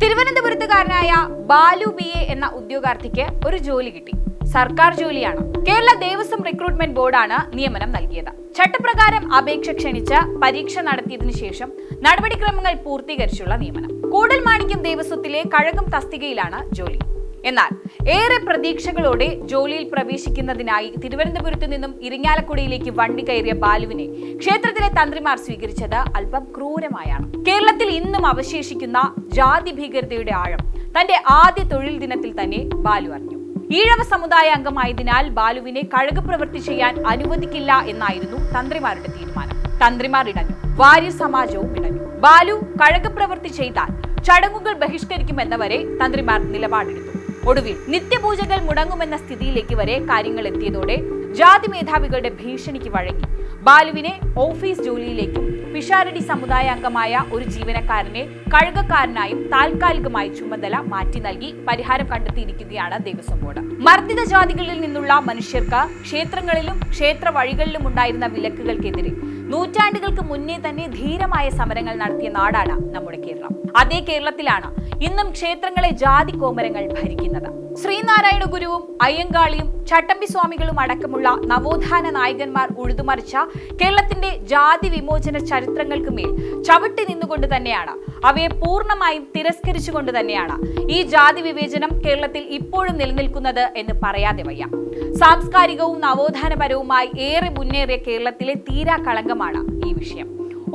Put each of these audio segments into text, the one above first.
തിരുവനന്തപുരത്തുകാരനായ Balu BA എന്ന ഉദ്യോഗാർത്ഥിക്ക് ഒരു ജോലി കിട്ടി. സർക്കാർ ജോലിയാണ്. കേരള ദേവസ്വം റിക്രൂട്ട്മെന്റ് ബോർഡാണ് നിയമനം നൽകിയത്. ചട്ടപ്രകാരം അപേക്ഷ ക്ഷണിച്ച് പരീക്ഷ നടത്തിയതിനു ശേഷം നടപടിക്രമങ്ങൾ പൂർത്തീകരിച്ചുള്ള നിയമനം. കൂടൽമാണിക്യം ദേവസ്വത്തിലെ കഴകം തസ്തികയിലാണ് ജോലി. എന്നാൽ ഏറെ പ്രതീക്ഷകളോടെ ജോലിയിൽ പ്രവേശിക്കുന്നതിനായി തിരുവനന്തപുരത്ത് നിന്നും ഇരിങ്ങാലക്കുടയിലേക്ക് വണ്ടി കയറിയ ബാലുവിനെ ക്ഷേത്രത്തിലെ തന്ത്രിമാർ സ്വീകരിച്ചത് അല്പം ക്രൂരമായാണ്. കേരളത്തിൽ ഇന്നും അവശേഷിക്കുന്ന ജാതി ഭീകരതയുടെ ആഴം തന്റെ ആദ്യ തൊഴിൽ ദിനത്തിൽ തന്നെ ബാലു അറിഞ്ഞു. ഈഴവ സമുദായ അംഗമായതിനാൽ ബാലുവിനെ കഴകപ്രവൃത്തി ചെയ്യാൻ അനുവദിക്കില്ല എന്നായിരുന്നു തന്ത്രിമാരുടെ തീരുമാനം. തന്ത്രിമാർ ഇടഞ്ഞു, വാര്യർ സമാജവും ഇടഞ്ഞു. ബാലു കഴകപ്രവൃത്തി ചെയ്താൽ ചടങ്ങുകൾ ബഹിഷ്കരിക്കുമെന്നവരെ തന്ത്രിമാർ നിലപാടെടുത്തു. ഒടുവിൽ നിത്യപൂജകൾ മുടങ്ങുമെന്ന സ്ഥിതിയിലേക്ക് വരെ കാര്യങ്ങൾ എത്തിയതോടെ ജാതി മേധാവികളുടെ ഭീഷണിക്ക് വഴങ്ങി ബാലുവിനെ ഓഫീസ് ജോലിയിലേക്കും പിഷാരടി സമുദായ അംഗമായ ഒരു ജീവനക്കാരനെ കഴകക്കാരനായും താൽക്കാലികമായി ചുമതല മാറ്റി നൽകി പരിഹാരം കണ്ടെത്തിയിരിക്കുകയാണ് ദേവസ്വം ബോർഡ്. മർദ്ദിത ജാതികളിൽ നിന്നുള്ള മനുഷ്യർക്ക് ക്ഷേത്രങ്ങളിലും ക്ഷേത്ര വഴികളിലും ഉണ്ടായിരുന്ന വിലക്കുകൾക്കെതിരെ നൂറ്റാണ്ടുകൾക്ക് മുന്നേ തന്നെ ധീരമായ സമരങ്ങൾ നടത്തിയ നാടാണ് നമ്മുടെ കേരളം. അതേ കേരളത്തിലാണ് ഇന്നും ക്ഷേത്രങ്ങളെ ജാതി കോമരങ്ങൾ ഭരിക്കുന്നത്. ശ്രീനാരായണ ഗുരുവും അയ്യങ്കാളിയും ചട്ടമ്പി സ്വാമികളും അടക്കമുള്ള നവോത്ഥാന നായകന്മാർ ഉഴുതുമറിച്ച കേരളത്തിന്റെ ജാതി വിമോചന ചരിത്രങ്ങൾക്ക് മേൽ ചവിട്ടി നിന്നുകൊണ്ട് തന്നെയാണ്, അവയെ പൂർണ്ണമായും തിരസ്കരിച്ചുകൊണ്ട് തന്നെയാണ് ഈ ജാതി വിവേചനം കേരളത്തിൽ ഇപ്പോഴും നിലനിൽക്കുന്നത് എന്ന് പറയാതെ വയ്യ. സാംസ്കാരികവും നവോത്ഥാനപരവുമായി ഏറെ മുന്നേറിയ കേരളത്തിലെ തീരാ കളങ്കമാണ് ഈ വിഷയം.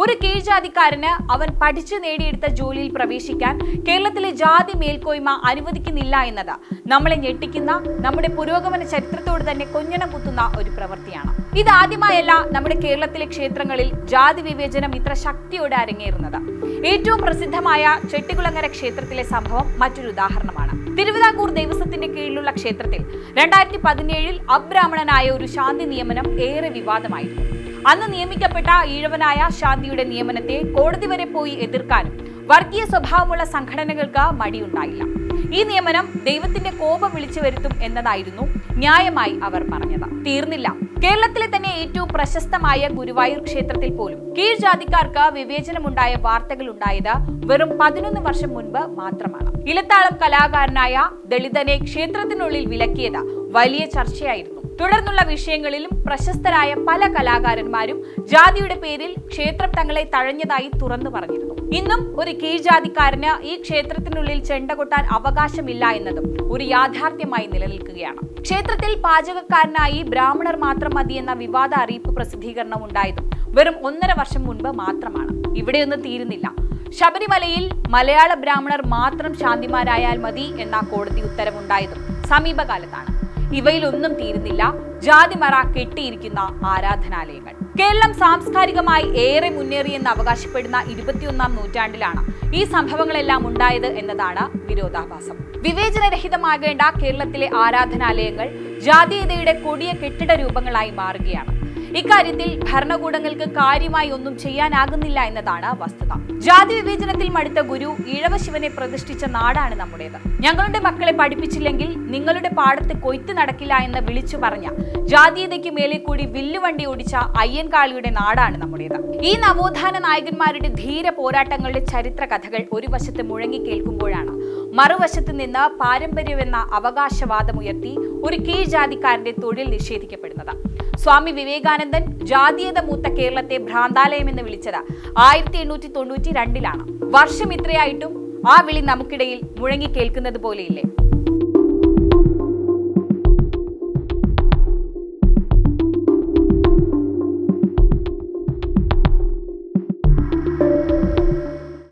ഒരു കീഴ്ജാതിക്കാരന് അവൻ പഠിച്ചു നേടിയെടുത്ത ജോലിയിൽ പ്രവേശിക്കാൻ കേരളത്തിലെ ജാതി മേൽക്കോയ്മ അനുവദിക്കുന്നില്ല എന്നത് നമ്മളെ ഞെട്ടിക്കുന്ന, നമ്മുടെ പുരോഗമന ചരിത്രത്തോട് തന്നെ കൊഞ്ഞണം കുത്തുന്ന ഒരു പ്രവൃത്തിയാണ്. ഇതാദ്യമായല്ല നമ്മുടെ കേരളത്തിലെ ക്ഷേത്രങ്ങളിൽ ജാതി വിവേചനം ഇത്ര ശക്തിയോടെ അരങ്ങേറുന്നത്. ഏറ്റവും പ്രസിദ്ധമായ ചെട്ടികുളങ്ങര ക്ഷേത്രത്തിലെ സംഭവം മറ്റൊരു ഉദാഹരണമാണ്. തിരുവിതാംകൂർ ദേവസ്വത്തിന്റെ കീഴിലുള്ള ക്ഷേത്രത്തിൽ 2017 അബ്രാഹ്മണനായ ഒരു ശാന്തി നിയമനം ഏറെ വിവാദമായിരുന്നു. അന്ന് നിയമിക്കപ്പെട്ട ഈഴവനായ ശാന്തിയുടെ നിയമനത്തെ കോടതി വരെ പോയി എതിർക്കാനും വർഗീയ സ്വഭാവമുള്ള സംഘടനകൾക്ക് മടിയുണ്ടായില്ല. ഈ നിയമനം ദൈവത്തിന്റെ കോപം വിളിച്ചു വരുത്തും എന്നതായിരുന്നു ന്യായമായി അവർ പറഞ്ഞത്. തീർന്നില്ല. കേരളത്തിലെ തന്നെ ഏറ്റവും പ്രശസ്തമായ ഗുരുവായൂർ ക്ഷേത്രത്തിൽ പോലും കീഴ്ജാതിക്കാർക്ക് വിവേചനമുണ്ടായ വാർത്തകൾ ഉണ്ടായത് വെറും 11 വർഷം മുൻപ് മാത്രമാണ്. ഇലത്താളം കലാകാരനായ ദളിതനെ ക്ഷേത്രത്തിനുള്ളിൽ വിലക്കിയത് വലിയ ചർച്ചയായിരുന്നു. തുടർന്നുള്ള വിഷയങ്ങളിലും പ്രശസ്തരായ പല കലാകാരന്മാരും ജാതിയുടെ പേരിൽ ക്ഷേത്രം തങ്ങളെ തഴഞ്ഞതായി തുറന്നു പറഞ്ഞിരുന്നു. ഇന്നും ഒരു കീഴ്ജാതിക്കാരന് ഈ ക്ഷേത്രത്തിനുള്ളിൽ ചെണ്ട കൊട്ടാൻ അവകാശമില്ല എന്നതും ഒരു യാഥാർത്ഥ്യമായി നിലനിൽക്കുകയാണ്. ക്ഷേത്രത്തിൽ പാചകക്കാരനായി ബ്രാഹ്മണർ മാത്രം മതിയെന്ന വിവാദ അറിയിപ്പ് പ്രസിദ്ധീകരണം ഉണ്ടായതും വെറും 1.5 വർഷം മുൻപ് മാത്രമാണ്. ഇവിടെയൊന്നും തീരുന്നില്ല. ശബരിമലയിൽ മലയാള ബ്രാഹ്മണർ മാത്രം ശാന്തിമാരായാൽ മതി എന്ന കോടതി ഉത്തരവുണ്ടായതും സമീപകാലത്താണ്. ഇവയിലൊന്നും തീരുന്നില്ല ജാതിമറ കെട്ടിയിരിക്കുന്ന ആരാധനാലയങ്ങൾ. കേരളം സാംസ്കാരികമായി ഏറെ മുന്നേറിയെന്ന് അവകാശപ്പെടുന്ന 21ാം നൂറ്റാണ്ടിലാണ് ഈ സംഭവങ്ങളെല്ലാം ഉണ്ടായത് എന്നതാണ് വിരോധാഭാസം. വിവേചനരഹിതമാകേണ്ട കേരളത്തിലെ ആരാധനാലയങ്ങൾ ജാതീയതയുടെ കൊടിയ കെട്ടിട രൂപങ്ങളായി മാറുകയാണ്. ഇക്കാര്യത്തിൽ ഭരണകൂടങ്ങൾക്ക് കാര്യമായി ഒന്നും ചെയ്യാനാകുന്നില്ല എന്നതാണ് വസ്തുത. ജാതി വിവേചനത്തിൽ മടുത്ത ഗുരു ഈഴവ ശിവനെ പ്രതിഷ്ഠിച്ച നാടാണ് നമ്മുടേത്. ഞങ്ങളുടെ മക്കളെ പഠിപ്പിച്ചില്ലെങ്കിൽ നിങ്ങളുടെ പാടത്ത് കൊയ്ത്ത് നടക്കില്ല എന്ന് വിളിച്ചു പറഞ്ഞ, ജാതീയതയ്ക്ക് മേലെ കൂടി വില്ലുവണ്ടി ഓടിച്ച അയ്യൻകാളിയുടെ നാടാണ് നമ്മുടേത്. ഈ നവോത്ഥാന നായകന്മാരുടെ ധീര പോരാട്ടങ്ങളുടെ ചരിത്ര കഥകൾ ഒരു വശത്ത് മുഴങ്ങി കേൾക്കുമ്പോഴാണ് മറുവശത്ത് നിന്ന് പാരമ്പര്യമെന്ന അവകാശവാദമുയർത്തി ഒരു കീഴ്ജാതിക്കാരന്റെ തൊഴിൽ നിഷേധിക്കപ്പെടുന്നത്. സ്വാമി വിവേകാനന്ദൻ ജാതീയത മൂത്ത കേരളത്തെ ഭ്രാന്താലയം എന്ന് വിളിച്ചത് 1892 വർഷം ഇത്രയായിട്ടും ആ വിളി നമുക്കിടയിൽ മുഴങ്ങി കേൾക്കുന്നത് പോലെയില്ലേ?